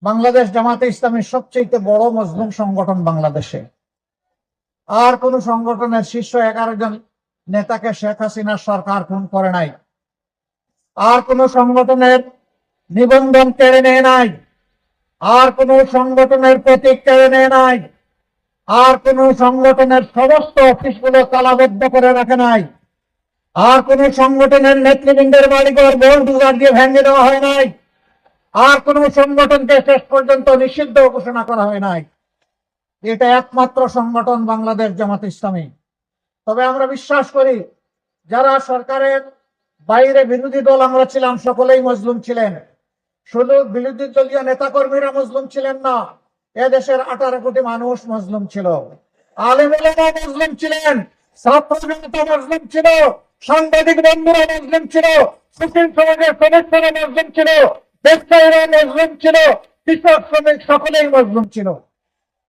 বাংলাদেশ জামাতে ইসলামীর সবচেয়ে বড় মজলুম সংগঠন বাংলাদেশে। আর কোন সংগঠনের শীর্ষ 11 জন নেতাকে শেখ হাসিনার সরকার খুন করে নাই। আর কোন সংগঠনের নিবন্ধন কেড়ে নেয় নাই। আর কোন সংগঠনের প্রতীক কেড়ে নেয় নাই। আর কোন সংগঠনের সমস্ত অফিসগুলো তালাবদ্ধ করে রাখে নাই। আর কোন সংগঠনের নেতৃবৃন্দের বাড়িঘর বোলডোজার দিয়ে ভেঙে দেওয়া হয় নাই। আর কোন সংগঠনকে শেষ পর্যন্ত নিষিদ্ধ ঘোষণা করা হয় নাই। এটা একমাত্র সংগঠন বাংলাদেশ জামাত ইসলামী। তবে আমরা বিশ্বাস করি, যারা সরকারের বাইরে বিরোধী দল আমরা ছিলাম, সকলেই মজলুম ছিলেন। শুধু বিরোধী দলীয় নেতাকর্মীরা মজলুম ছিলেন না, এদেশের 18 কোটি মানুষ মজলুম ছিল। আলেম ওলামা মজলুম ছিলেন, ছাত্র জনতা মজলুম ছিল, সাংবাদিক বন্ধুরা মজলুম ছিল, সুপ্রিম সমাজের সদস্যরা মজলুম ছিল, ব্যবসায়ীরা মজলুম ছিল, কৃষক শ্রমিক সকলেই মজলুম ছিল।